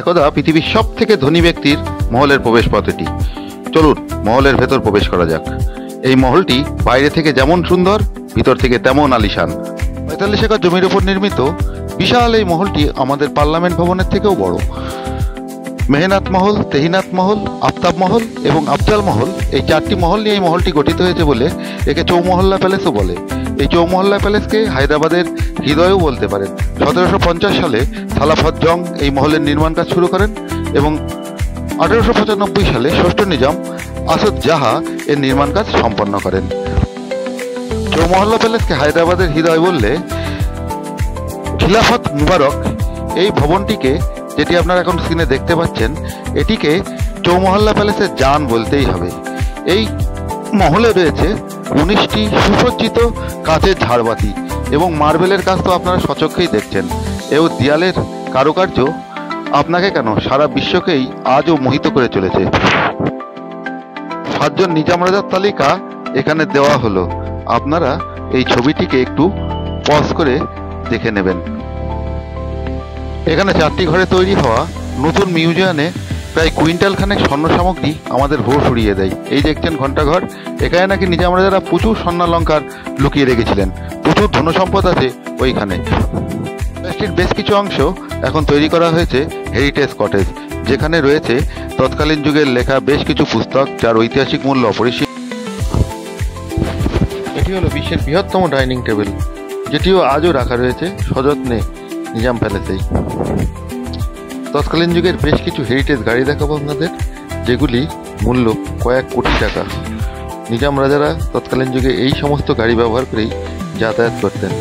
একদা পৃথিবীর সব থেকে ধনী ব্যক্তির মহলের প্রবেশ পথ এটি। চলুন মহলের ভেতর প্রবেশ করা যাক। এই মহলটি বাইরে থেকে যেমন সুন্দর, ভিতর থেকে তেমন আলিশান। ৪৫ একর জমির উপর নির্মিত বিশাল এই মহলটি আমাদের পার্লামেন্ট ভবনের থেকেও বড়। মেহনাত মহল, তেহিনাত মহল, আফতাব মহল এবং আফজাল মহল, এই 4টি মহল নিয়ে এই মহলটি গঠিত হয়েছে বলে একে চৌমহল্লা প্যালেসও বলে। এই চৌমহল্লা প্যালেসকে হায়দ্রাবাদের হৃদয়ও বলতে পারেন। ১৭৫০ সালে সালাফত জং এই মহলের নির্মাণ কাজ শুরু করেন এবং ১৮৯৫ সালে ষষ্ঠ নিজাম আসদ জাহা এর নির্মাণ কাজ সম্পন্ন করেন। চৌমহল্লা প্যালেসকে হায়দ্রাবাদের হৃদয় বললে খিলাফত মুবারক এই ভবনটিকে, যেটি আপনারা এখন স্ক্রিনে দেখতে পাচ্ছেন, এটিকে চৌমহল্লা প্যালেসের জান বলতেই হবে। এই মহলে রয়েছে ১৯টি সুসজ্জিত কাচের ঝাড়বাতি এবং মার্বেলের কাজ তো আপনারা সচক্ষেই দেখছেন। এও দেয়ালের কারুকার্য আপনাকে কেন, সারা বিশ্বকেই আজও মোহিত করে চলেছে। ৭জন নিজাম রাজার তালিকা এখানে দেওয়া হলো, আপনারা এই ছবিটিকে একটু পজ করে দেখে নেবেন। এখানে 4টি ঘরে তৈরি হওয়া নতুন মিউজিয়ামে প্রায় কুইন্টাল খানেক স্বর্ণ সামগ্রী আমাদের হোশ উড়িয়ে দেয়। এই দেখছেন ঘণ্টাঘর, এখানে নাকি নিজাম রাজারা প্রচুর স্বর্ণালঙ্কার লুকিয়ে রেখেছিলেন, প্রচুর ধনসম্পদ আছে ওইখানে। প্যালেসটির বেশ কিছু অংশ এখন তৈরি করা হয়েছে হেরিটেজ কটেজ, যেখানে রয়েছে তৎকালীন যুগের লেখা বেশ কিছু পুস্তক, যার ঐতিহাসিক মূল্য অপরিসীম। এটি হলো বিশ্বের বৃহত্তম ডাইনিং টেবিল, যেটিও আজও রাখা রয়েছে সযত্নে নিজাম প্যালেসেই। তৎকালীন যুগের বেশ কিছু হেরিটেজ গাড়ি দেখাবো আপনাদের, যেগুলি মূল্য কয়েক কোটি টাকা। নিজাম রাজারা তৎকালীন যুগে এই সমস্ত গাড়ি ব্যবহার করেই যাতায়াত করতেন।